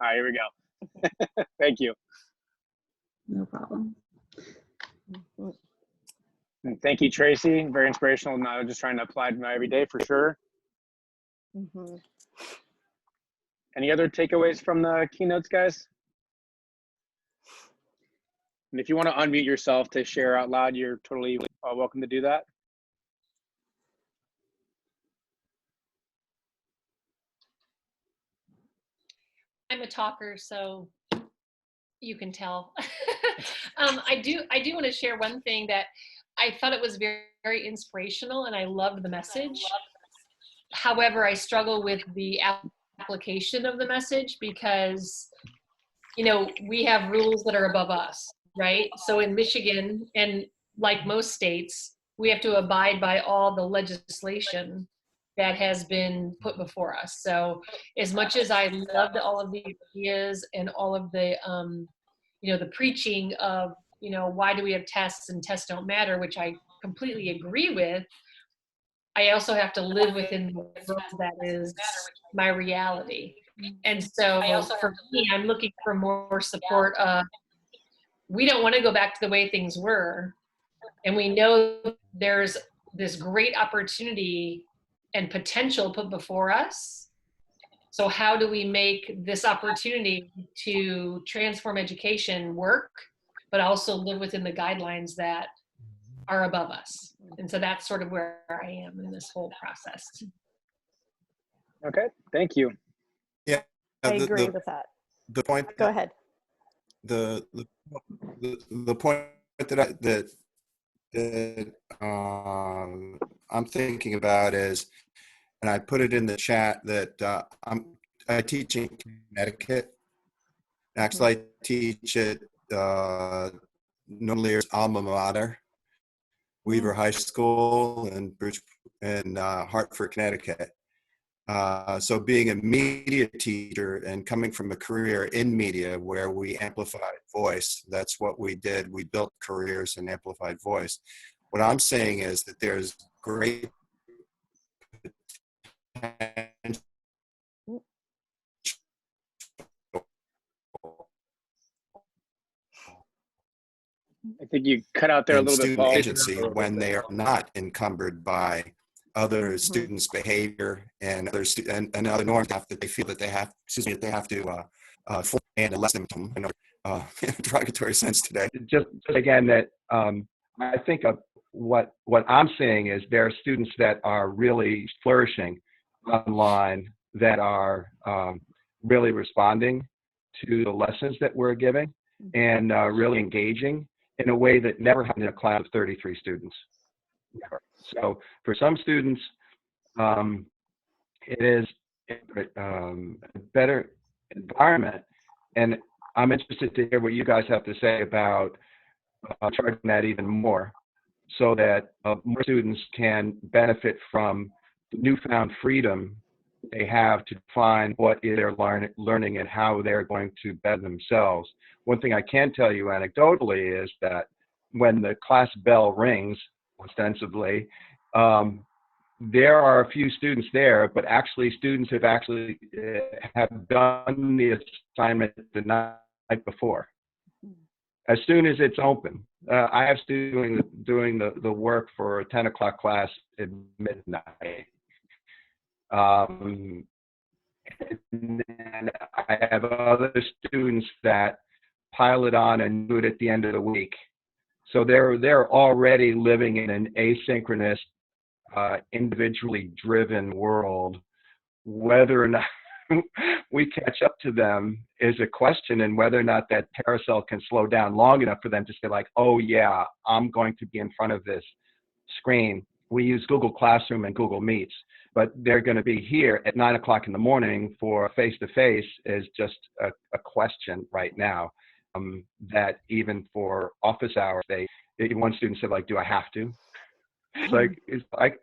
All right, here we go. Thank you. No problem. And thank you, Tracy. Very inspirational. Not just trying to apply to my everyday for sure. Any other takeaways from the keynotes, guys? And if you want to unmute yourself to share out loud, you're totally welcome to do that. I'm a talker, so you can tell. I do want to share one thing that I thought it was very, very inspirational, and I loved the message. However, I struggle with the application of the message because, you know, we have rules that are above us, right? So in Michigan, and like most states, we have to abide by all the legislation that has been put before us. So as much as I loved all of the ideas and all of the, you know, the preaching of, you know, why do we have tests and tests don't matter, which I completely agree with, I also have to live within the world that is my reality. And so for me, I'm looking for more support of, we don't want to go back to the way things were. And we know there's this great opportunity and potential put before us. So how do we make this opportunity to transform education work, but also live within the guidelines that are above us? And so that's sort of where I am in this whole process. Okay, thank you. Yeah, I agree with that. The point. Go ahead. The point that I'm thinking about is, and I put it in the chat, that I teach in Connecticut. Actually, I teach at Norlear's alma mater, Weaver High School in Hartford, Connecticut. So being a media teacher and coming from a career in media where we amplified voice, that's what we did. We built careers in amplified voice. What I'm saying is that there's great potential. I think you cut out there a little bit, Paul. Agency when they are not encumbered by other students' behavior and other norms that they feel that they have. That they have to form and lessen them. In a derogatory sense today. Just again that I think of what I'm saying is there are students that are really flourishing online that are really responding to the lessons that we're giving and really engaging in a way that never happened in a class of 33 students. Never. So for some students, it is a better environment. And I'm interested to hear what you guys have to say about charging that even more so that more students can benefit from the newfound freedom they have to define what they're learning and how they're going to better themselves. One thing I can tell you anecdotally is that when the class bell rings, ostensibly, there are a few students there, but actually students have done the assignment the night before. As soon as it's open, I have students doing the work for a 10 o'clock class at midnight. And then I have other students that pile it on and do it at the end of the week. So they're already living in an asynchronous, individually driven world. Whether or not we catch up to them is a question, and whether or not that carousel can slow down long enough for them to say like, oh yeah, I'm going to be in front of this screen. We use Google Classroom and Google Meets, but they're going to be here at 9 o'clock in the morning for face-to-face is just a question right now. That even for office hours, one student said like, do I have to? It's like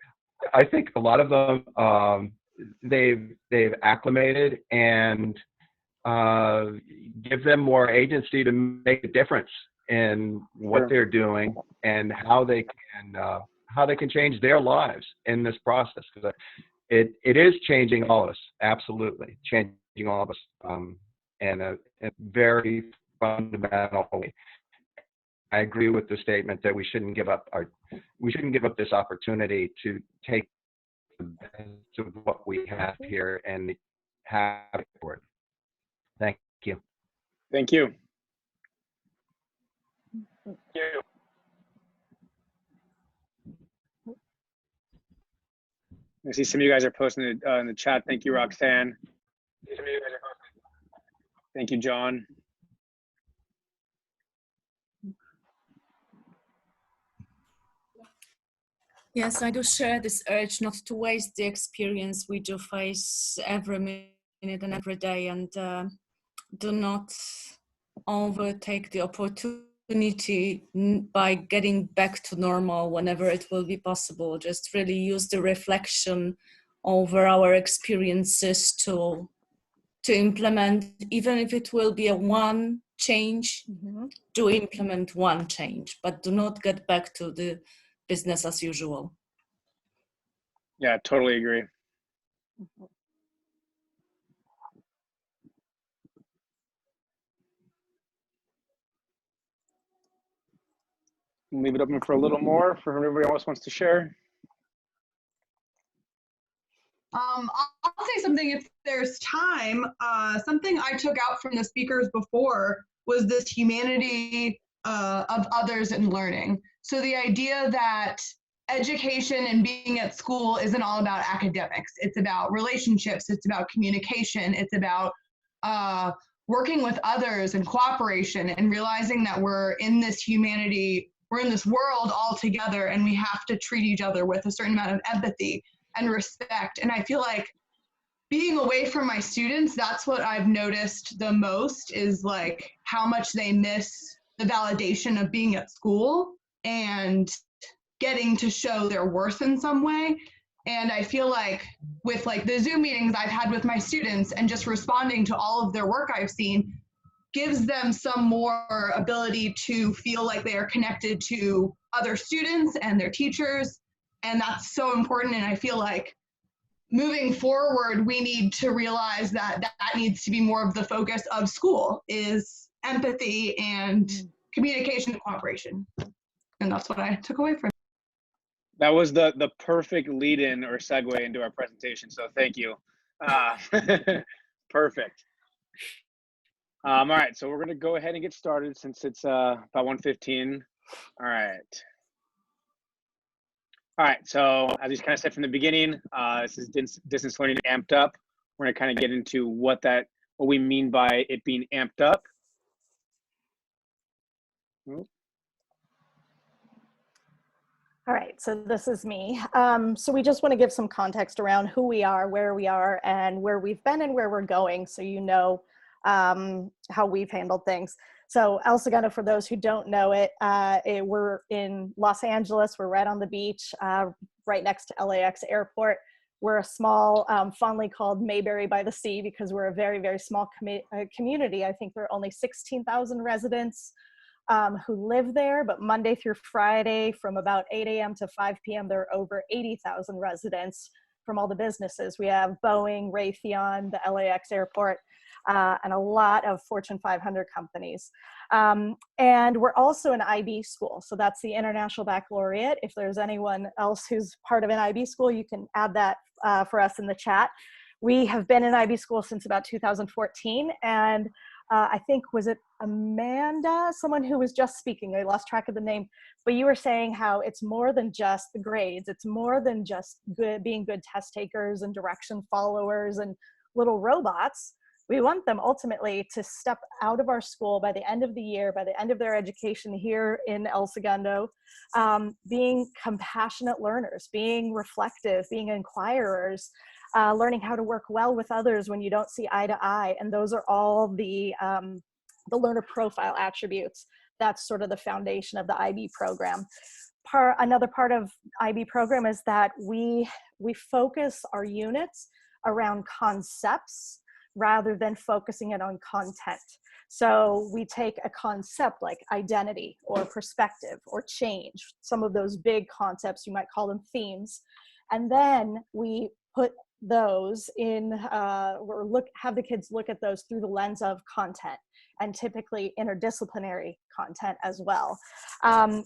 I think a lot of them they've acclimated, and give them more agency to make a difference in what they're doing and how they can change their lives in this process, because it is changing all of us, absolutely changing all of us. in a very fundamental way. I agree with the statement that we shouldn't give up this opportunity to take the best of what we have here and have it for it. Thank you. Thank you. I see some of you guys are posting it in the chat. Thank you, Roxanne. Thank you, John. Yes, I do share this urge not to waste the experience we do face every minute and every day, and do not overtake the opportunity by getting back to normal whenever it will be possible. Just really use the reflection over our experiences to implement, even if it will be a one change, do implement one change, but do not get back to the business as usual. Yeah, totally agree. Leave it open for a little more for everybody else wants to share. I'll say something if there's time. Something I took out from the speakers before was this humanity of others and learning. So the idea that education and being at school isn't all about academics. It's about relationships. It's about communication. It's about working with others and cooperation and realizing that we're in this humanity, we're in this world all together, and we have to treat each other with a certain amount of empathy and respect. And I feel like being away from my students, that's what I've noticed the most, is like how much they miss the validation of being at school and getting to show their worth in some way. And I feel like with like the Zoom meetings I've had with my students and just responding to all of their work I've seen gives them some more ability to feel like they are connected to other students and their teachers. And that's so important. And I feel like moving forward, we need to realize that that needs to be more of the focus of school, is empathy and communication and cooperation. And that's what I took away from it. That was the perfect lead-in or segue into our presentation, so thank you. Perfect. All right, so we're gonna go ahead and get started since it's about 1:15. All right. All right, so as you kind of said from the beginning, this is distance learning amped up. We're gonna kind of get into what we mean by it being amped up. All right, so this is me. So we just want to give some context around who we are, and where we've been and where we're going, so you know how we've handled things. So El Segundo, for those who don't know it, we're in Los Angeles. We're right on the beach, right next to LAX airport. We're a small, fondly called Mayberry by the Sea, because we're a very, very small community. I think there are only 16,000 residents who live there, but Monday through Friday from about 8 a.m. to 5 p.m. there are over 80,000 residents from all the businesses. We have Boeing, Raytheon, the LAX airport, and a lot of Fortune 500 companies. And we're also an IB school, so that's the International Baccalaureate. If there's anyone else who's part of an IB school, you can add that for us in the chat. We have been in IB school since about 2014, and I think, was it Amanda, someone who was just speaking, I lost track of the name, but you were saying how it's more than just the grades. It's more than just being good test takers and direction followers and little robots. We want them ultimately to step out of our school by the end of the year, by the end of their education here in El Segundo, being compassionate learners, being reflective, being inquirers, learning how to work well with others when you don't see eye to eye. And those are all the learner profile attributes. That's sort of the foundation of the IB program. Another part of IB program is that we focus our units around concepts rather than focusing it on content. So we take a concept like identity or perspective or change, some of those big concepts, you might call them themes, and then we put those in, or have the kids look at those through the lens of content, and typically interdisciplinary content as well.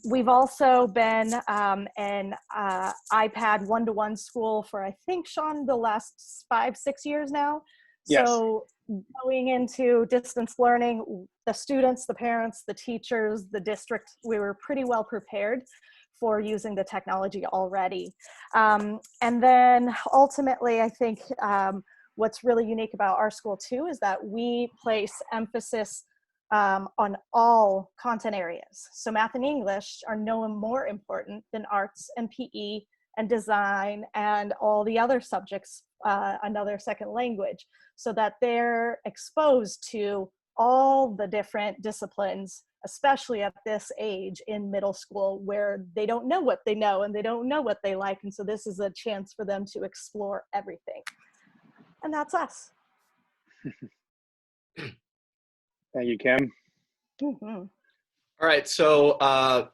We've also been an iPad one-to-one school for, I think, Sean, the last 5-6 years now. Yes. So going into distance learning, the students, the parents, the teachers, the district, we were pretty well prepared for using the technology already. And then ultimately, I think what's really unique about our school too is that we place emphasis on all content areas. So math and English are no more important than arts and PE and design and all the other subjects, another second language, so that they're exposed to all the different disciplines, especially at this age in middle school, where they don't know what they know and they don't know what they like. And so this is a chance for them to explore everything. And that's us. Thank you, Kim. Mm-hmm. All right, so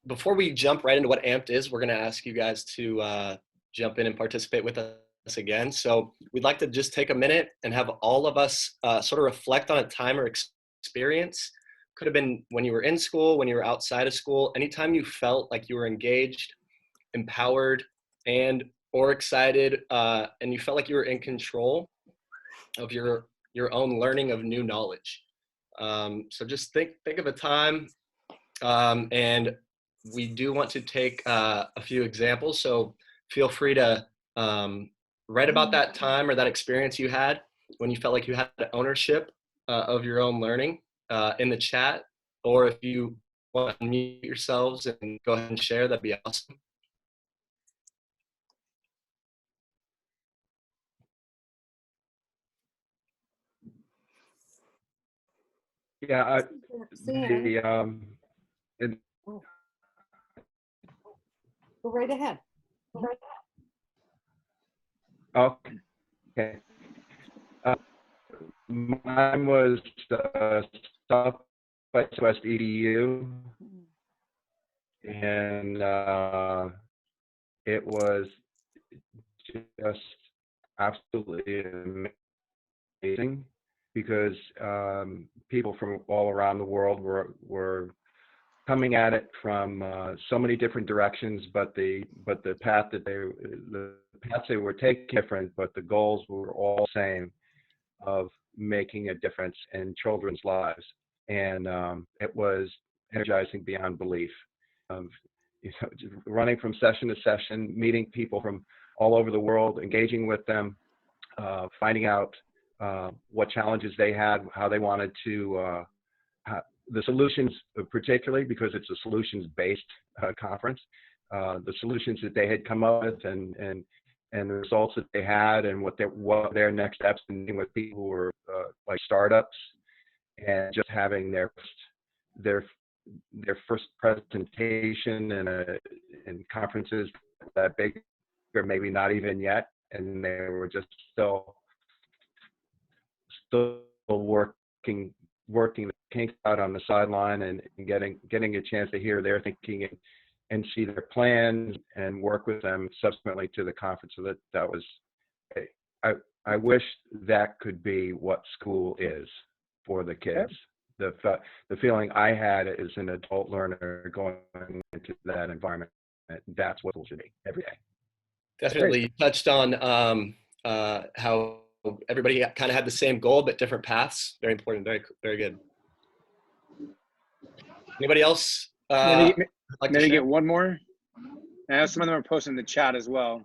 before we jump right into what AMPed is, we're going to ask you guys to jump in and participate with us again. So we'd like to just take a minute and have all of us sort of reflect on a time or experience. Could have been when you were in school, when you were outside of school, anytime you felt like you were engaged, empowered, and or excited, and you felt like you were in control of your own learning of new knowledge. So just think of a time, and we do want to take a few examples. So feel free to write about that time or that experience you had when you felt like you had ownership of your own learning in the chat, or if you want to unmute yourselves and go ahead and share, that'd be awesome. Yeah, Go right ahead. okay. Mine was South by Southwest EDU, and it was just absolutely amazing because people from all around the world were coming at it from so many different directions, but the paths they were taking different, but the goals were all the same, of making a difference in children's lives. And it was energizing beyond belief. Just running from session to session, meeting people from all over the world, engaging with them, finding out what challenges they had, how they wanted to, the solutions, particularly because it's a solutions-based conference, the solutions that they had come up with and the results that they had, and what their next steps, and meeting with people who were like startups, and just having their first presentation in conferences that big, or maybe not even yet, and they were just still working the kinks out on the sideline, and getting a chance to hear their thinking and see their plans and work with them subsequently to the conference. So that was, I wish that could be what school is for the kids. The feeling I had as an adult learner going into that environment, that's what school should be every day. Definitely. You touched on how everybody kind of had the same goal, but different paths. Very important. Very, very good. Anybody else? Maybe get one more. I know some of them are posted in the chat as well.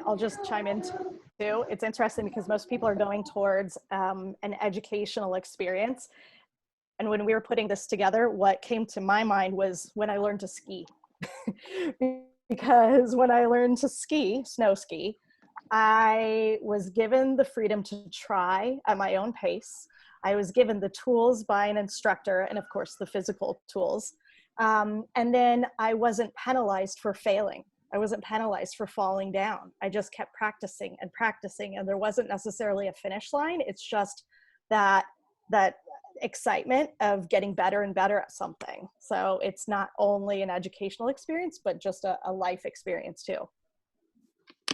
I'll just chime in too. It's interesting because most people are going towards an educational experience. And when we were putting this together, what came to my mind was when I learned to ski. Because when I learned to ski, snow ski, I was given the freedom to try at my own pace. I was given the tools by an instructor, and of course the physical tools. And then I wasn't penalized for failing. I wasn't penalized for falling down. I just kept practicing and practicing, and there wasn't necessarily a finish line. It's just that excitement of getting better and better at something. So it's not only an educational experience, but just a life experience too.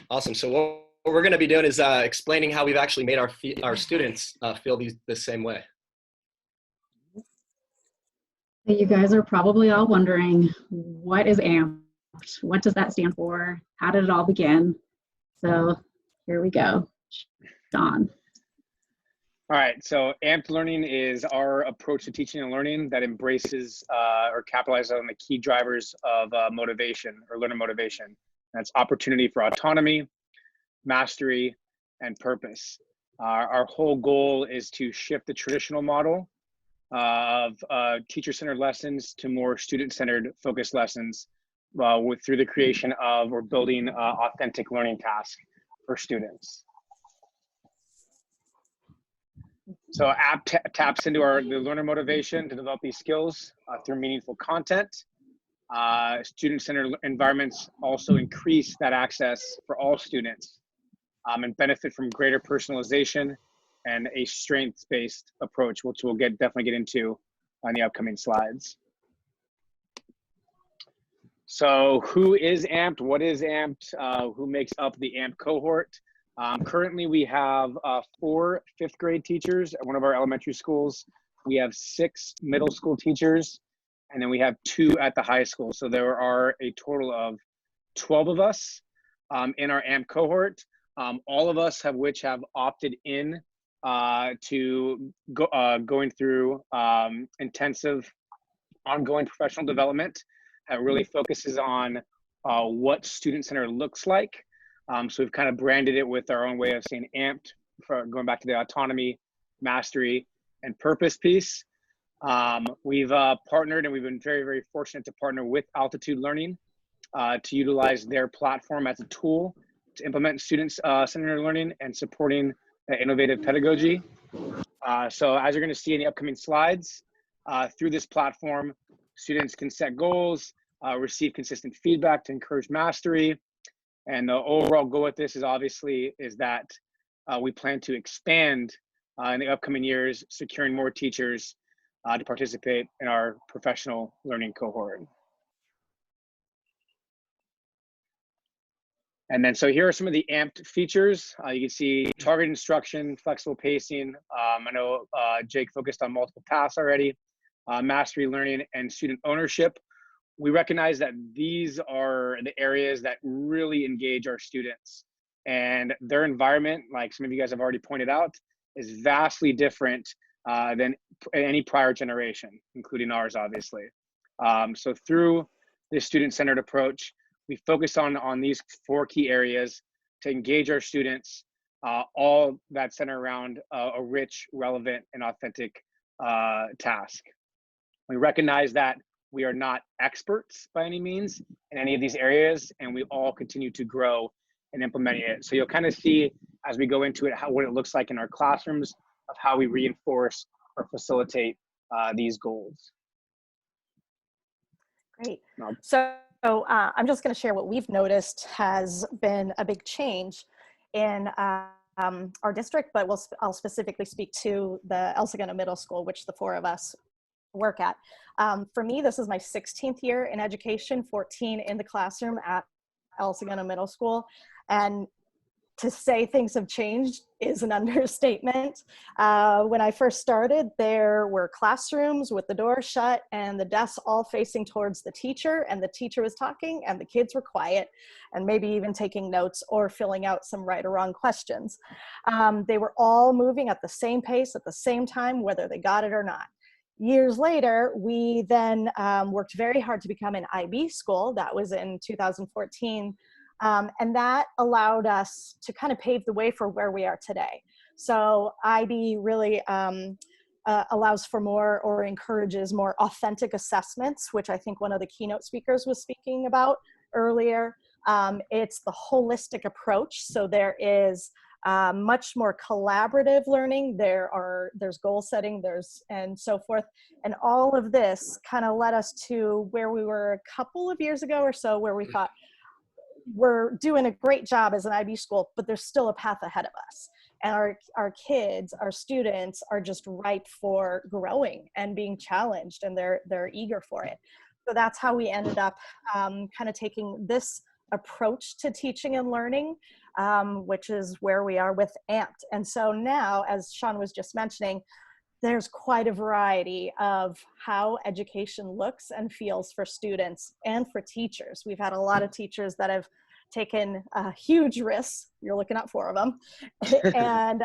Awesome. So what we're going to be doing is explaining how we've actually made our students feel the same way. You guys are probably all wondering, what is AMP? What does that stand for? How did it all begin? So here we go. Sean. All right, so amped learning is our approach to teaching and learning that embraces or capitalizes on the key drivers of motivation or learner motivation. That's opportunity for autonomy, mastery, and purpose. Our whole goal is to shift the traditional model of teacher-centered lessons to more student-centered focused lessons through the creation of or building authentic learning tasks for students. So app taps into the learner motivation to develop these skills through meaningful content. Student-centered environments also increase that access for all students and benefit from greater personalization and a strengths-based approach, which we'll definitely get into on the upcoming slides. So who is AMPed? What is AMPed? Who makes up the AMP cohort? Currently, we have 4 5th grade teachers at one of our elementary schools. We have 6 middle school teachers, and then we have 2 at the high school. So there are a total of 12 of us in our AMP cohort. All of us which have opted in to going through intensive ongoing professional development that really focuses on what student-centered looks like. So we've kind of branded it with our own way of saying amped, for going back to the autonomy, mastery, and purpose piece. We've partnered, and we've been very, very fortunate to partner with Altitude Learning to utilize their platform as a tool to implement student-centered learning and supporting innovative pedagogy. So as you're going to see in the upcoming slides, through this platform, students can set goals, receive consistent feedback to encourage mastery. And the overall goal with this is that we plan to expand in the upcoming years, securing more teachers to participate in our professional learning cohort. And then, so here are some of the amped features. You can see targeted instruction, flexible pacing. I know Jake focused on multiple tasks already, mastery learning, and student ownership. We recognize that these are the areas that really engage our students, and their environment, like some of you guys have already pointed out, is vastly different than any prior generation, including ours, obviously. So through this student-centered approach, we focus on these 4 key areas to engage our students, all that center around a rich, relevant, and authentic task. We recognize that we are not experts by any means in any of these areas, and we all continue to grow in implementing it. So you'll kind of see as we go into it what it looks like in our classrooms of how we reinforce or facilitate these goals. Great. So I'm just going to share what we've noticed has been a big change in our district, but I'll specifically speak to the El Segundo Middle School, which the 4 of us work at. For me, this is my 16th year in education, 14 in the classroom at El Segundo Middle School. And to say things have changed is an understatement. When I first started, there were classrooms with the door shut and the desks all facing towards the teacher, and the teacher was talking and the kids were quiet and maybe even taking notes or filling out some right or wrong questions. They were all moving at the same pace at the same time, whether they got it or not. Years later, we then worked very hard to become an IB school. That was in 2014. And that allowed us to kind of pave the way for where we are today. So IB really allows for more, or encourages more authentic assessments, which I think one of the keynote speakers was speaking about earlier. It's the holistic approach. So there is much more collaborative learning. There's goal setting, and so forth. And all of this kind of led us to where we were a couple of years ago or so, where we thought, we're doing a great job as an IB school, but there's still a path ahead of us. And our kids, our students are just ripe for growing and being challenged, and they're eager for it. So that's how we ended up kind of taking this approach to teaching and learning, which is where we are with AMPed. And so now, as Sean was just mentioning, there's quite a variety of how education looks and feels for students and for teachers. We've had a lot of teachers that have taken huge risks. You're looking at 4 of them, and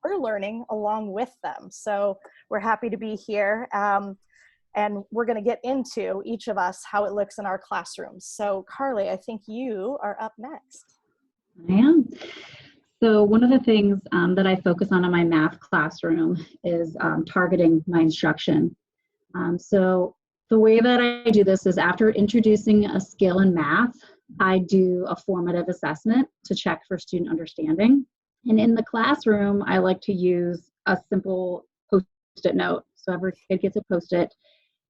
we're learning along with them. So we're happy to be here. And we're going to get into, each of us, how it looks in our classrooms. So Carley, I think you are up next. I am. So one of the things that I focus on in my math classroom is targeting my instruction. So the way that I do this is, after introducing a skill in math, I do a formative assessment to check for student understanding. And in the classroom, I like to use a simple Post-it note. So every kid gets a Post-it,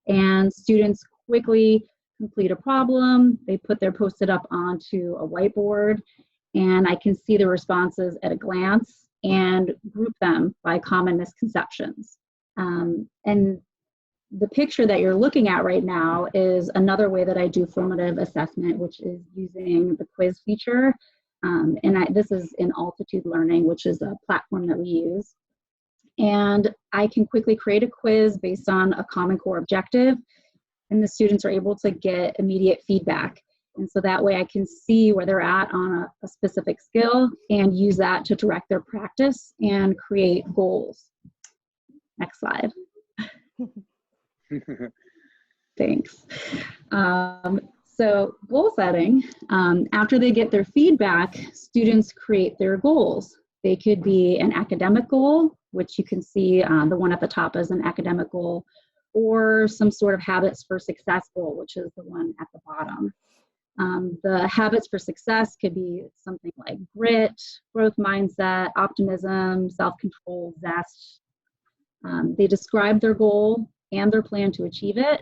and students quickly complete a problem. They put their Post-it up onto a whiteboard, and I can see the responses at a glance and group them by common misconceptions. And the picture that you're looking at right now is another way that I do formative assessment, which is using the quiz feature. This is in Altitude Learning, which is a platform that we use. And I can quickly create a quiz based on a Common Core objective, and the students are able to get immediate feedback. And so that way I can see where they're at on a specific skill and use that to direct their practice and create goals. Next slide. Thanks. So goal setting, after they get their feedback, students create their goals. They could be an academic goal, which you can see the one at the top is an academic goal, or some sort of habits for success goal, which is the one at the bottom. The habits for success could be something like grit, growth mindset, optimism, self-control, zest. They describe their goal and their plan to achieve it,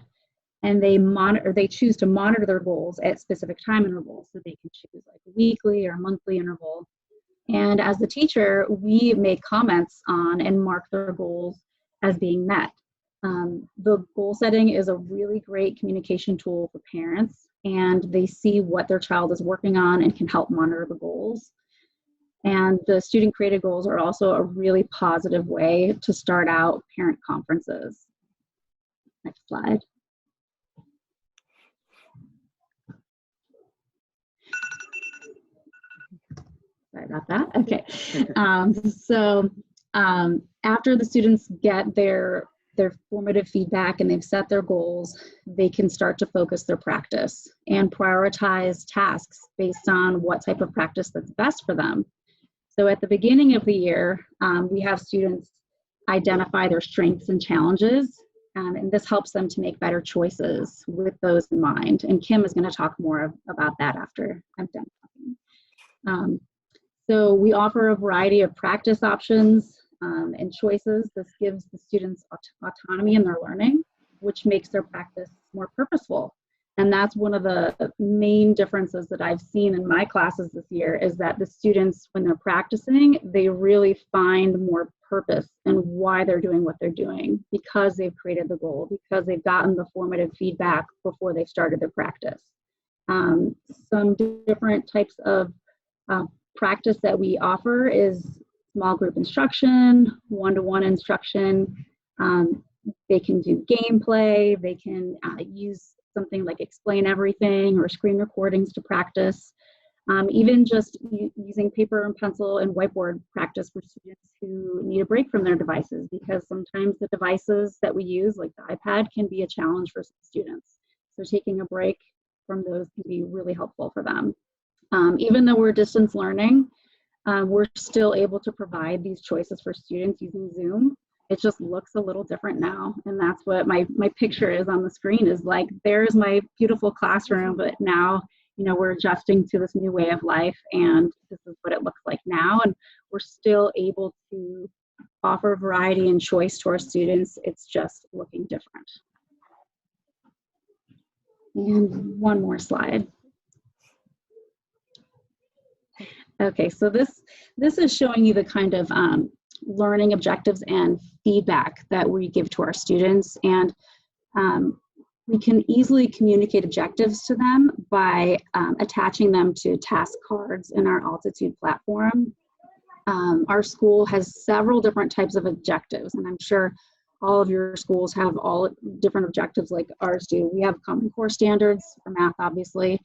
and they choose to monitor their goals at specific time intervals. So they can choose like a weekly or monthly interval. And as the teacher, we make comments on and mark their goals as being met. The goal setting is a really great communication tool for parents, and they see what their child is working on and can help monitor the goals. And the student created goals are also a really positive way to start out parent conferences. Next slide. Sorry about that. Okay. After the students get their formative feedback and they've set their goals, they can start to focus their practice and prioritize tasks based on what type of practice that's best for them. So at the beginning of the year, we have students identify their strengths and challenges, and this helps them to make better choices with those in mind. And Kim is going to talk more about that after I'm done talking. So we offer a variety of practice options and choices. This gives the students autonomy in their learning, which makes their practice more purposeful. And that's one of the main differences that I've seen in my classes this year, is that the students, when they're practicing, they really find more purpose in why they're doing what they're doing, because they've created the goal, because they've gotten the formative feedback before they've started their practice. Some different types of practice that we offer is small group instruction, one-to-one instruction. They can do gameplay. They can use something like Explain Everything or screen recordings to practice. Even just using paper and pencil and whiteboard practice for students who need a break from their devices, because sometimes the devices that we use, like the iPad, can be a challenge for some students. So taking a break from those can be really helpful for them. Even though we're distance learning, we're still able to provide these choices for students using Zoom. It just looks a little different now. And that's what my picture is on the screen, is like, there's my beautiful classroom, but now, we're adjusting to this new way of life, and this is what it looks like now. And we're still able to offer variety and choice to our students. It's just looking different. And one more slide. Okay, so this is showing you the kind of learning objectives and feedback that we give to our students, and we can easily communicate objectives to them by attaching them to task cards in our Altitude platform. Our school has several different types of objectives, and I'm sure all of your schools have all different objectives like ours do. We have Common Core standards for math, obviously,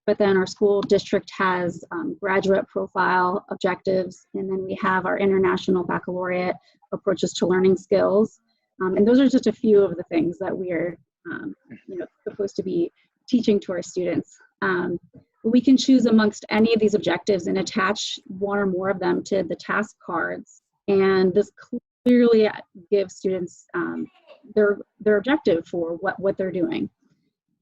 but then our school district has graduate profile objectives, and then we have our International Baccalaureate approaches to learning skills. And those are just a few of the things that we are supposed to be teaching to our students. We can choose amongst any of these objectives and attach one or more of them to the task cards. And this clearly gives students their objective for what they're doing.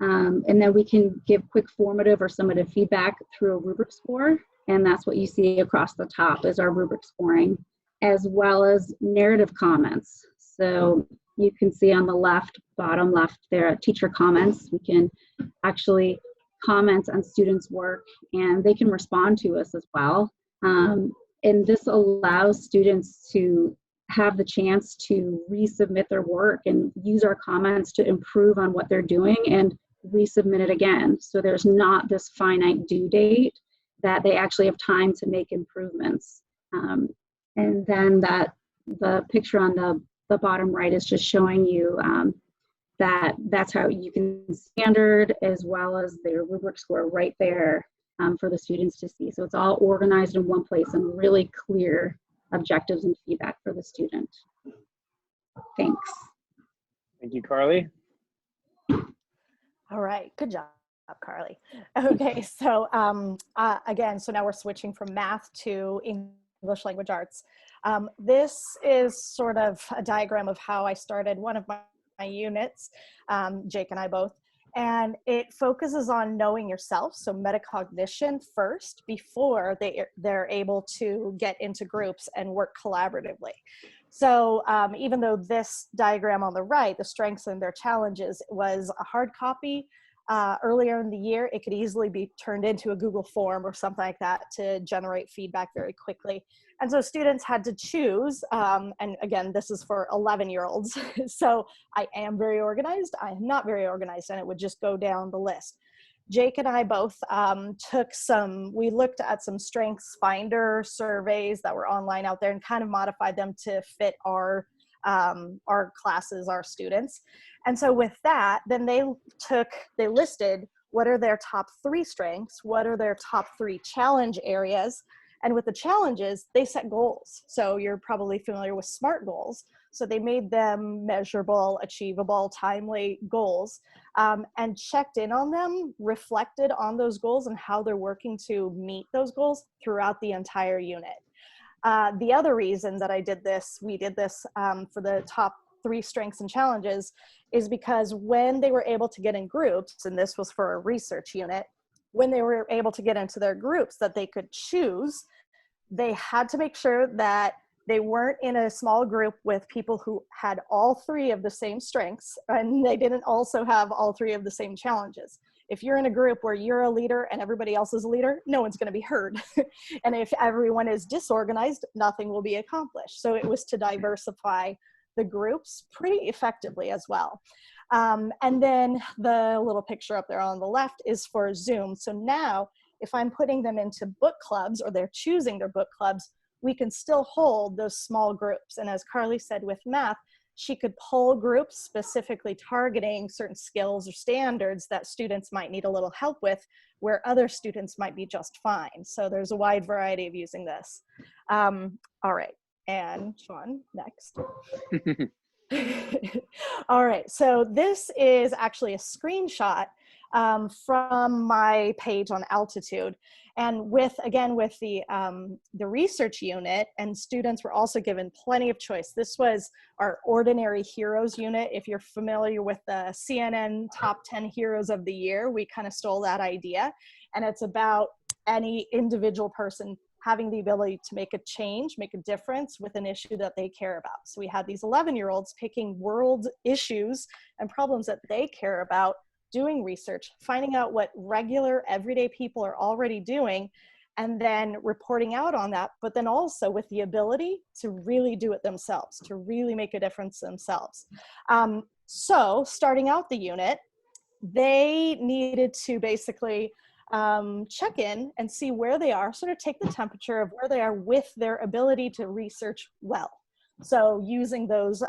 And then we can give quick formative or summative feedback through a rubric score. And that's what you see across the top is our rubric scoring, as well as narrative comments. So you can see on the left, bottom left there, teacher comments. We can actually comment on students' work and they can respond to us as well. And this allows students to have the chance to resubmit their work and use our comments to improve on what they're doing and resubmit it again. So there's not this finite due date, that they actually have time to make improvements. And then the picture on the bottom right is just showing you that's how you can standard as well as their rubric score right there for the students to see. So it's all organized in one place and really clear objectives and feedback for the student. Thanks. Thank you, Carly. All right, good job, Carly. Okay, so again, so now we're switching from math to English language arts. This is sort of a diagram of how I started one of my units, Jake and I both, and it focuses on knowing yourself, so metacognition first before they're able to get into groups and work collaboratively. So even though this diagram on the right, the strengths and their challenges, was a hard copy earlier in the year, it could easily be turned into a Google form or something like that to generate feedback very quickly. And so students had to choose, and again, this is for 11-year-olds. So I am very organized, I am not very organized, and it would just go down the list. Jake and I both we looked at some strengths finder surveys that were online out there and kind of modified them to fit our classes, our students. And so with that, then they listed what are their top 3 strengths, what are their top 3 challenge areas, and with the challenges, they set goals. So you're probably familiar with SMART goals. So they made them measurable, achievable, timely goals, and checked in on them, reflected on those goals and how they're working to meet those goals throughout the entire unit. The other reason that we did this for the top 3 strengths and challenges is because when they were able to get in groups, and this was for a research unit, when they were able to get into their groups that they could choose, they had to make sure that they weren't in a small group with people who had all 3 of the same strengths, and they didn't also have all 3 of the same challenges. If you're in a group where you're a leader and everybody else is a leader, no one's going to be heard. And if everyone is disorganized, nothing will be accomplished. So it was to diversify the groups pretty effectively as well. And then the little picture up there on the left is for Zoom. So now if I'm putting them into book clubs or they're choosing their book clubs, we can still hold those small groups. And as Carly said with math, she could pull groups specifically targeting certain skills or standards that students might need a little help with, where other students might be just fine. So there's a wide variety of using this. All right, and Sean, next. All right, so this is actually a screenshot from my page on Altitude. And with the research unit, and students were also given plenty of choice. This was our Ordinary Heroes unit. If you're familiar with the CNN Top 10 Heroes of the Year, we kind of stole that idea. And it's about any individual person having the ability to make a change, make a difference with an issue that they care about. So we had these 11-year-olds picking world issues and problems that they care about, doing research, finding out what regular everyday people are already doing, and then reporting out on that, but then also with the ability to really do it themselves, to really make a difference themselves. So starting out the unit, they needed to basically check in and see where they are, sort of take the temperature of where they are with their ability to research well. So using those,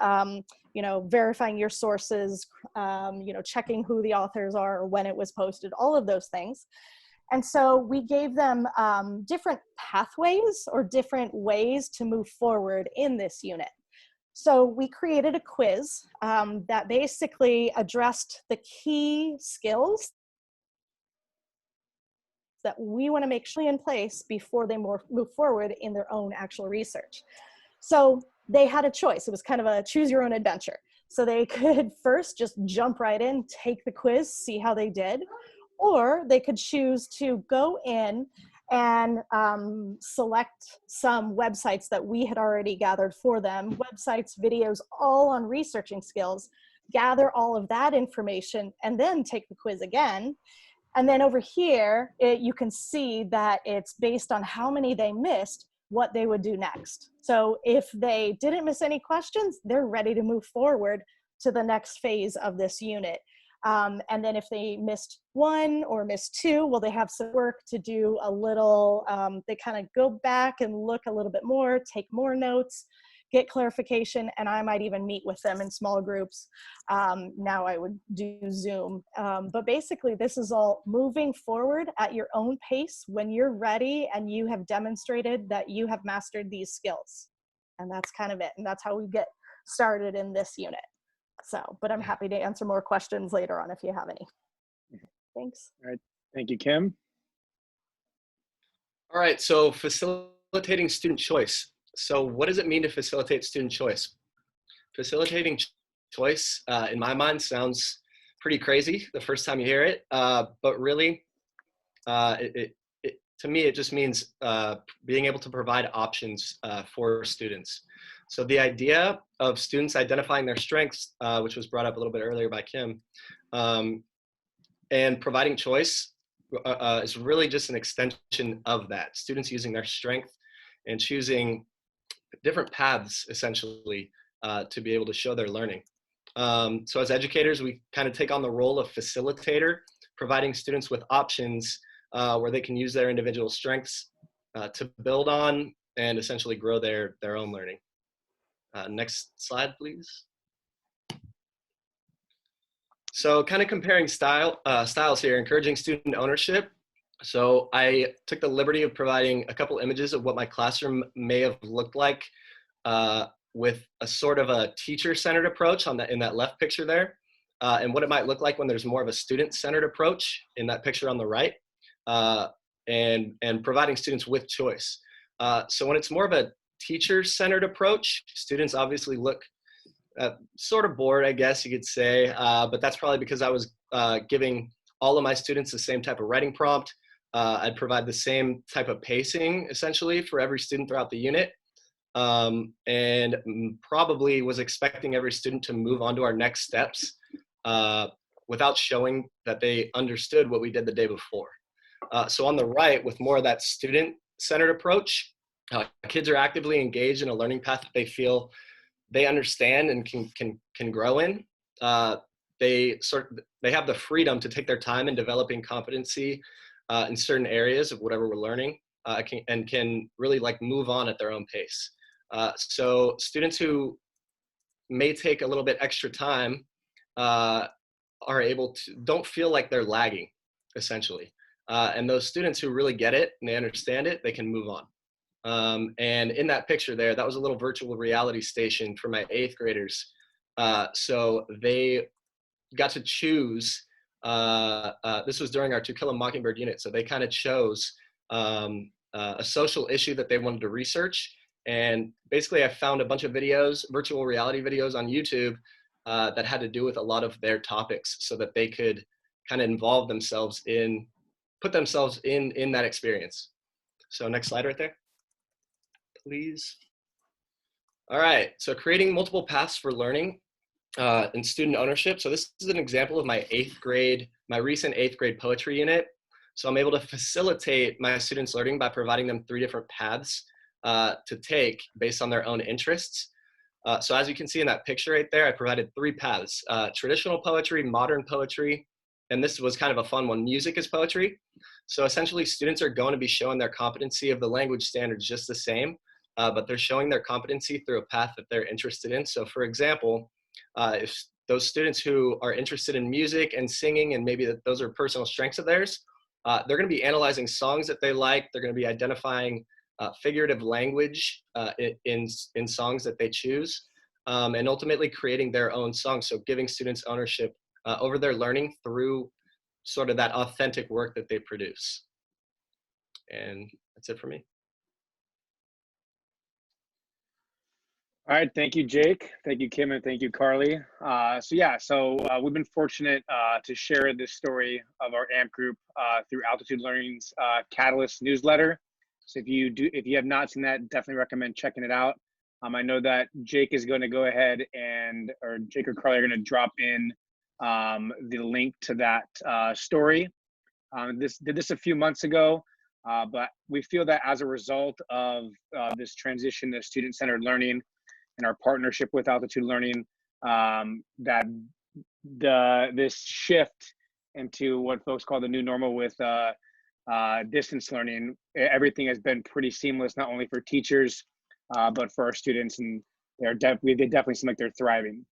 you know, verifying your sources, you know, checking who the authors are, when it was posted, all of those things. And so we gave them different pathways or different ways to move forward in this unit. So we created a quiz that basically addressed the key skills that we want to make sure in place before they move forward in their own actual research. So they had a choice. It was kind of a choose your own adventure. So they could first just jump right in, take the quiz, see how they did, or they could choose to go in and select some websites that we had already gathered for them, websites, videos, all on researching skills, gather all of that information, and then take the quiz again. And then over here, you can see that it's based on how many they missed, what they would do next. So if they didn't miss any questions, they're ready to move forward to the next phase of this unit. And then if they missed one or missed two, well, they have some work to do a little, they kind of go back and look a little bit more, take more notes, get clarification, and I might even meet with them in small groups. Now I would do Zoom. But basically, this is all moving forward at your own pace when you're ready and you have demonstrated that you have mastered these skills. And that's kind of it. And that's how we get started in this unit. So, but I'm happy to answer more questions later on if you have any. Thanks. All right. Thank you, Kim. All right, so facilitating student choice. So what does it mean to facilitate student choice? Facilitating choice, in my mind, sounds pretty crazy the first time you hear it, but really, to me, it just means being able to provide options for students. So the idea of students identifying their strengths, which was brought up a little bit earlier by Kim, and providing choice is really just an extension of that. Students using their strength and choosing different paths, essentially, to be able to show their learning. So as educators, we kind of take on the role of facilitator, providing students with options where they can use their individual strengths to build on and essentially grow their own learning. Next slide, please. So kind of comparing styles here, encouraging student ownership. So I took the liberty of providing a couple images of what my classroom may have looked like with a sort of a teacher-centered approach in that left picture there, and what it might look like when there's more of a student-centered approach in that picture on the right, and providing students with choice. So when it's more of a teacher-centered approach, students obviously look sort of bored, I guess you could say, but that's probably because I was giving all of my students the same type of writing prompt. I'd provide the same type of pacing, essentially, for every student throughout the unit, and probably was expecting every student to move on to our next steps without showing that they understood what we did the day before. So on the right, with more of that student-centered approach, kids are actively engaged in a learning path that they feel they understand and can grow in. They have the freedom to take their time in developing competency in certain areas of whatever we're learning, and can really like move on at their own pace. So students who may take a little bit extra time are able to, don't feel like they're lagging, essentially. And those students who really get it and they understand it, they can move on. And in that picture there, that was a little virtual reality station for my 8th graders. So they got to choose, this was during our To Kill a Mockingbird unit, so they kind of chose a social issue that they wanted to research. And basically I found a bunch of videos, virtual reality videos on YouTube that had to do with a lot of their topics so that they could kind of involve themselves in, put themselves in that experience. So next slide right there, please. All right, so creating multiple paths for learning and student ownership. So this is an example of my 8th grade, my recent 8th grade poetry unit. So I'm able to facilitate my students' learning by providing them 3 different paths to take based on their own interests. So as you can see in that picture right there, I provided 3 paths: traditional poetry, modern poetry, and this was kind of a fun one, music is poetry. So essentially students are going to be showing their competency of the language standards just the same, but they're showing their competency through a path that they're interested in. So for example, if those students who are interested in music and singing, and maybe that those are personal strengths of theirs, they're going to be analyzing songs that they like. They're going to be identifying figurative language in songs that they choose, and ultimately creating their own songs. So giving students ownership over their learning through sort of that authentic work that they produce. And that's it for me. All right, thank you, Jake. Thank you, Kim, and thank you, Carly. So we've been fortunate to share this story of our AMP group through Altitude Learning's Catalyst newsletter. So if you have not seen that, definitely recommend checking it out. I know that Jake is going to go ahead or Jake or Carly are going to drop in the link to that story. Did this a few months ago, but we feel that as a result of this transition to student-centered learning and our partnership with Altitude Learning, that this shift into what folks call the new normal with distance learning, everything has been pretty seamless, not only for teachers, but for our students, and they definitely seem like they're thriving.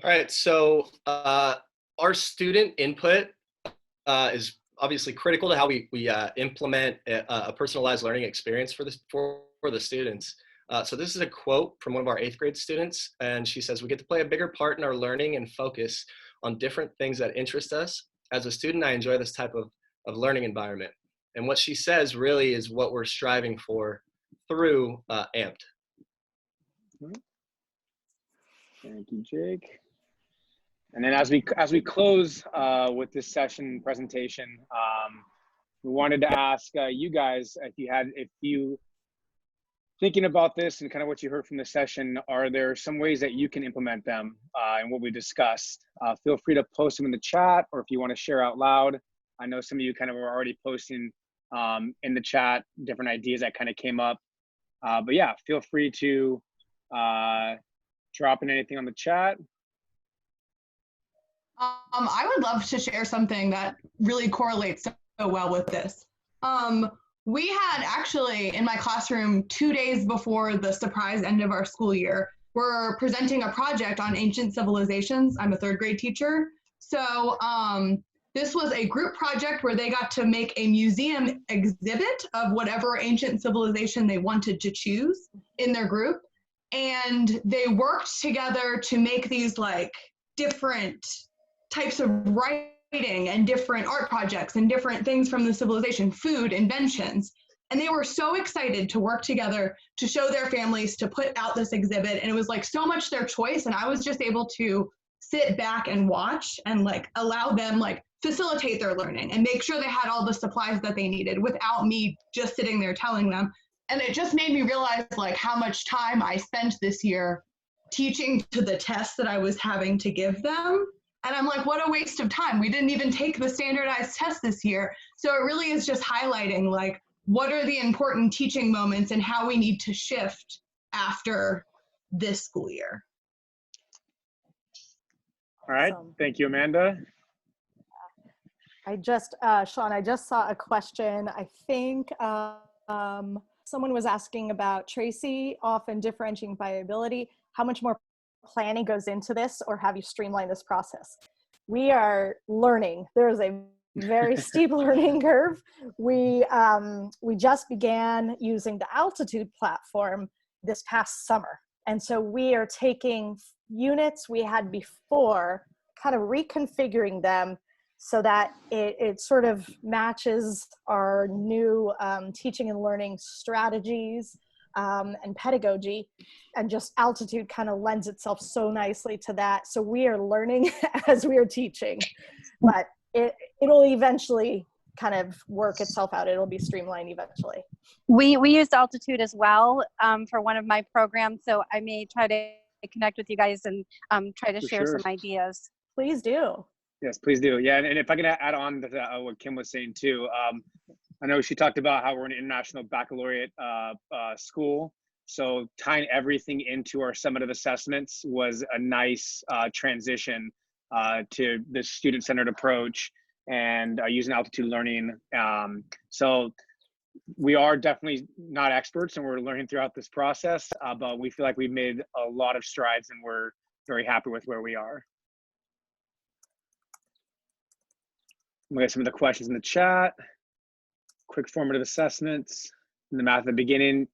All right, so our student input is obviously critical to how we implement a personalized learning experience for the students. So this is a quote from one of our 8th grade students, and she says, "We get to play a bigger part in our learning and focus on different things that interest us. As a student, I enjoy this type of learning environment." And what she says really is what we're striving for through AMPed. Thank you, Jake. And then as we close with this session presentation, we wanted to ask you guys, if you thinking about this and kind of what you heard from the session, are there some ways that you can implement them in what we discussed? Feel free to post them in the chat, or if you want to share out loud. I know some of you kind of were already posting in the chat different ideas that kind of came up. But yeah, feel free to drop in anything on the chat. I would love to share something that really correlates so well with this. We had actually in my classroom 2 days before the surprise end of our school year, we're presenting a project on ancient civilizations. I'm a 3rd grade teacher. So this was a group project where they got to make a museum exhibit of whatever ancient civilization they wanted to choose in their group. And they worked together to make these like different types of writing and different art projects and different things from the civilization, food, inventions. And they were so excited to work together to show their families, to put out this exhibit. And it was like so much their choice. And I was just able to sit back and watch and like allow them like facilitate their learning and make sure they had all the supplies that they needed without me just sitting there telling them. And it just made me realize like how much time I spent this year teaching to the tests that I was having to give them. And I'm like, what a waste of time. We didn't even take the standardized test this year. So it really is just highlighting like, what are the important teaching moments and how we need to shift after this school year. All right, thank you, Amanda. I just, Sean, I just saw a question. I think someone was asking about Tracy, often differentiating by ability. How much more planning goes into this, or have you streamlined this process? We are learning. There is a very steep learning curve. We just began using the Altitude platform this past summer. And so we are taking units we had before, kind of reconfiguring them so that it sort of matches our new teaching and learning strategies and pedagogy, and just Altitude kind of lends itself so nicely to that. So we are learning as we are teaching, but it'll eventually kind of work itself out. It'll be streamlined eventually. We used Altitude as well for one of my programs, so I may try to connect with you guys and try to share some ideas. Please do. Yes, please do. Yeah, and if I can add on to what Kim was saying too, I know she talked about how we're an international baccalaureate school. So tying everything into our summative assessments was a nice transition to the student-centered approach and using altitude learning. So we are definitely not experts and we're learning throughout this process, but we feel like we've made a lot of strides and we're very happy with where we are. We got some of the questions in the chat. Quick formative assessments in the math at the beginning.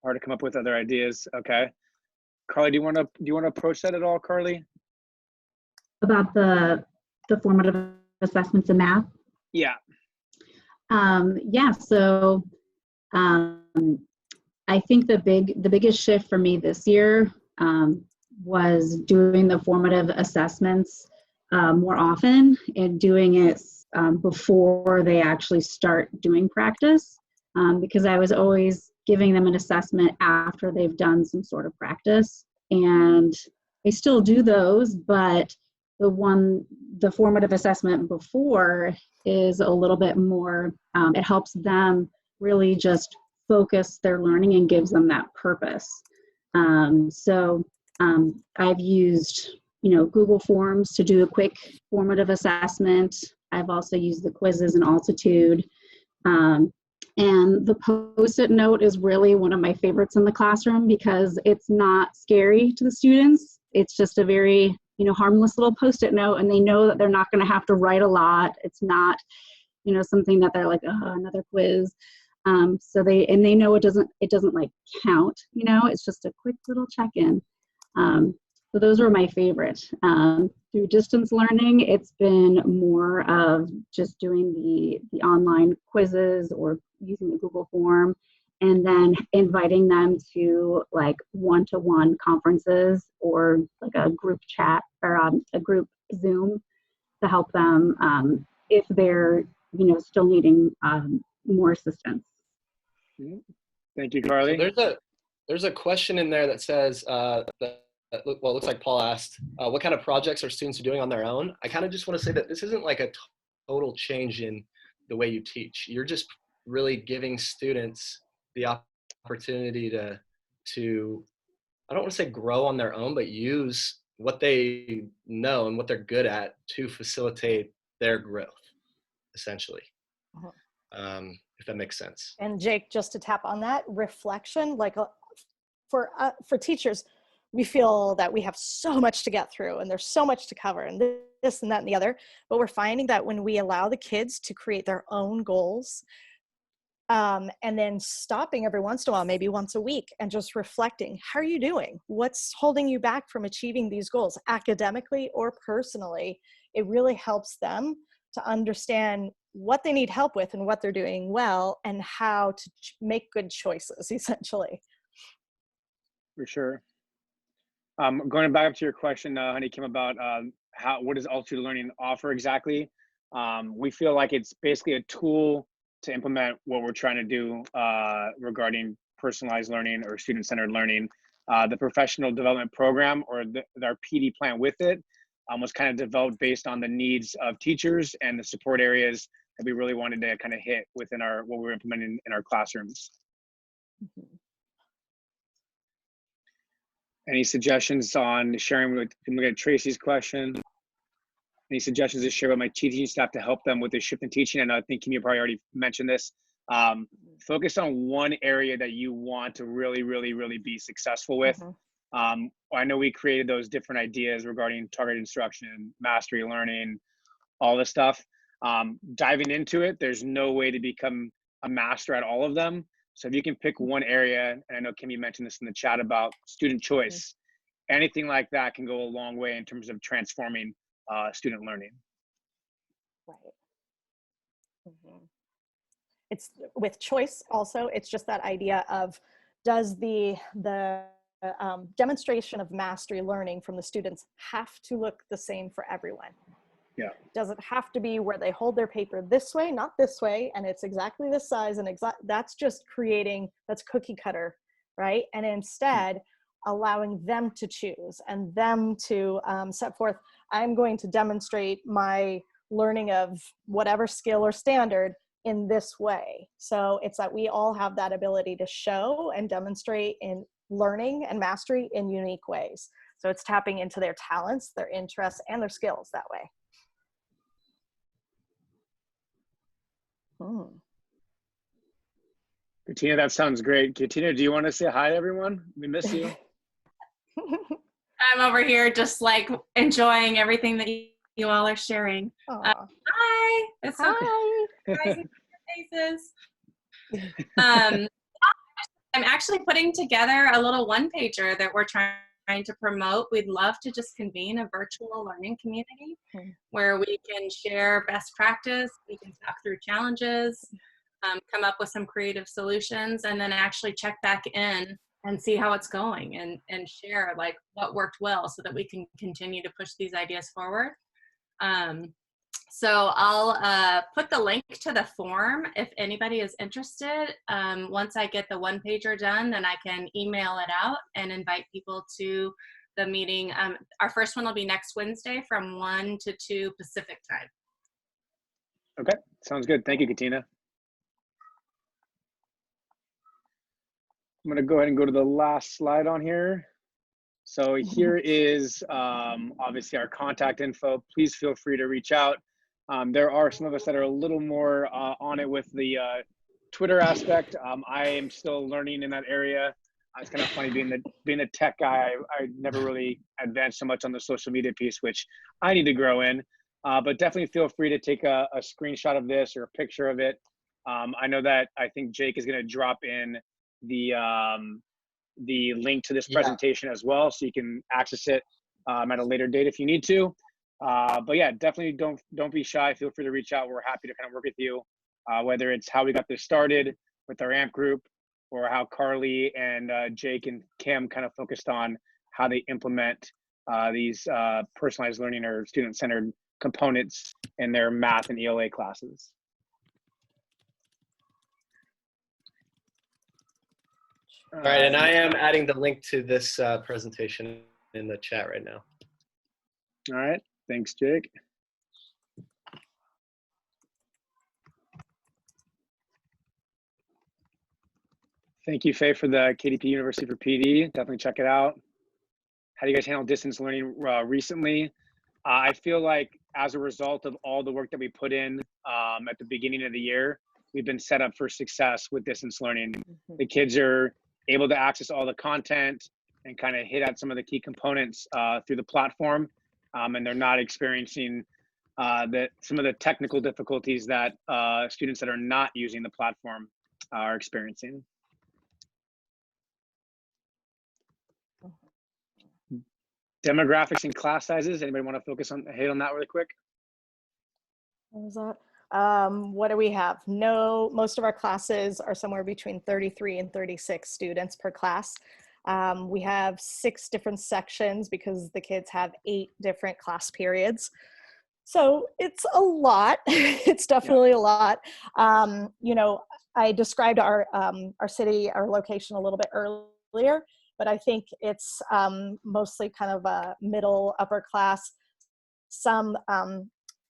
Hard to come up with other ideas. Okay, Carly, do you want to approach that at all, Carly? About the formative assessments in math? Yeah. Yeah. So I think the biggest shift for me this year was doing the formative assessments more often and doing it before they actually start doing practice, because I was always giving them an assessment after they've done some sort of practice. And I still do those, but the formative assessment before is a little bit more, it helps them really just focus their learning and gives them that purpose. So I've used, Google Forms to do a quick formative assessment. I've also used the quizzes in Altitude. And the Post-it note is really one of my favorites in the classroom because it's not scary to the students. It's just a very, harmless little Post-it note, and they know that they're not going to have to write a lot. It's not, something that they're like, oh, another quiz. So they know it doesn't like count, it's just a quick little check-in. So those are my favorite. Through distance learning, it's been more of just doing the online quizzes or using the Google form, and then inviting them to like one-to-one conferences or like a group chat or a group Zoom to help them if they're, still needing more assistance. Thank you, Carly. So there's a question in there that says, well, it looks like Paul asked, what kind of projects are students doing on their own? I kind of just want to say that this isn't like a total change in the way you teach. You're just really giving students the opportunity to I don't want to say grow on their own, but use what they know and what they're good at to facilitate their growth, essentially. If that makes sense. And Jake, just to tap on that, reflection, like for teachers, we feel that we have so much to get through and there's so much to cover and this and that and the other, but we're finding that when we allow the kids to create their own goals, and then stopping every once in a while, maybe once a week, and just reflecting, how are you doing? What's holding you back from achieving these goals academically or personally? It really helps them to understand what they need help with and what they're doing well and how to make good choices, essentially. For sure. Going back up to your question, Honey, Kim, about what does Altitude Learning offer exactly? We feel like it's basically a tool to implement what we're trying to do regarding personalized learning or student-centered learning. The professional development program, or our PD plan with it, was kind of developed based on the needs of teachers and the support areas that we really wanted to kind of hit within what we were implementing in our classrooms. Mm-hmm. Any suggestions on sharing with, I'm looking at Tracy's question. Any suggestions to share with my teaching staff to help them with the shift in teaching? And I think Kim, you probably already mentioned this. Focus on one area that you want to really, really, really be successful with. Mm-hmm. I know we created those different ideas regarding target instruction, mastery learning, all this stuff. Diving into it, there's no way to become a master at all of them. So if you can pick one area, and I know Kim, you mentioned this in the chat about student choice, mm-hmm. anything like that can go a long way in terms of transforming student learning. Right. Mm-hmm. It's with choice also, it's just that idea of, does the demonstration of mastery learning from the students have to look the same for everyone? Yeah. Does it have to be where they hold their paper this way, not this way, and it's exactly this size, and that's just creating, that's cookie cutter, right? And instead, allowing them to choose and them to set forth, I'm going to demonstrate my learning of whatever skill or standard in this way. So it's that we all have that ability to show and demonstrate in learning and mastery in unique ways. So it's tapping into their talents, their interests, and their skills that way. Katina, that sounds great. Katina, do you want to say hi to everyone? We miss you. I'm over here just like enjoying everything that you all are sharing. Hi. It's so good. Guys, faces. I'm actually putting together a little one-pager that we're trying to promote. We'd love to just convene a virtual learning community where we can share best practice, we can talk through challenges, come up with some creative solutions, and then actually check back in and see how it's going and share like what worked well so that we can continue to push these ideas forward. So I'll put the link to the form if anybody is interested. Once I get the one-pager done, then I can email it out and invite people to the meeting. Our first one will be next Wednesday from 1 to 2 Pacific time. Okay, sounds good. Thank you, Katina. I'm gonna go ahead and go to the last slide on here. So here is obviously our contact info. Please feel free to reach out. There are some of us that are a little more on it with the Twitter aspect. I am still learning in that area. It's kind of funny being a tech guy. I never really advanced so much on the social media piece, which I need to grow in. But definitely feel free to take a screenshot of this or a picture of it. I know that I think Jake is going to drop in the link to this presentation as well, so you can access it at a later date if you need to. But yeah, definitely don't be shy. Feel free to reach out. We're happy to kind of work with you, whether it's how we got this started with our AMP group, or how Carley and Jake and Kim kind of focused on how they implement these personalized learning or student-centered components in their math and ELA classes. All right, and I am adding the link to this presentation in the chat right now. All right, thanks, Jake. Thank you, Faye, for the KDP University for PD. Definitely check it out. How do you guys handle distance learning recently? I feel like as a result of all the work that we put in at the beginning of the year, we've been set up for success with distance learning. The kids are able to access all the content and kind of hit at some of the key components through the platform, and they're not experiencing some of the technical difficulties that students that are not using the platform are experiencing. Demographics and class sizes. Anybody want to hit on that really quick? What was that? What do we have? No, most of our classes are somewhere between 33 and 36 students per class. We have 6 different sections because the kids have 8 different class periods. So it's a lot. It's definitely a lot. You know, I described our city, our location a little bit earlier, but I think it's mostly kind of a middle, upper class. Some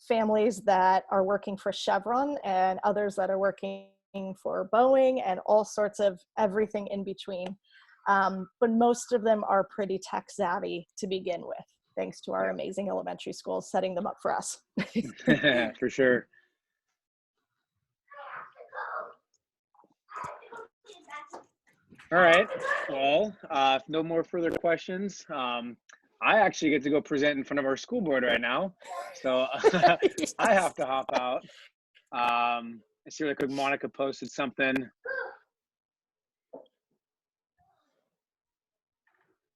families that are working for Chevron and others that are working for Boeing and all sorts of everything in between. But most of them are pretty tech savvy to begin with, thanks to our amazing elementary schools setting them up for us. For sure. All right, well, if no more further questions, I actually get to go present in front of our school board right now. So I have to hop out. I see really quick, Monica posted something.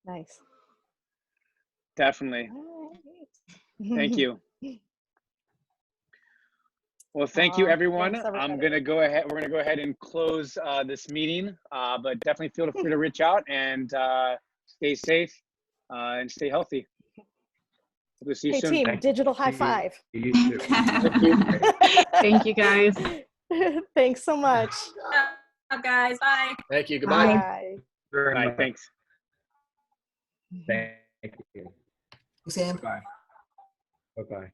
Nice. Definitely. Thank you. Well, thank you, everyone. I'm going to go ahead. We're going to go ahead and close this meeting, but definitely feel free to reach out and stay safe and stay healthy. We'll see you soon. Hey, team, digital high five. You too. Thank you, guys. Thanks so much. Bye, guys. Bye. Thank you. Goodbye. Bye. Bye. Thanks. Thank you. Sam. Bye. Bye-bye.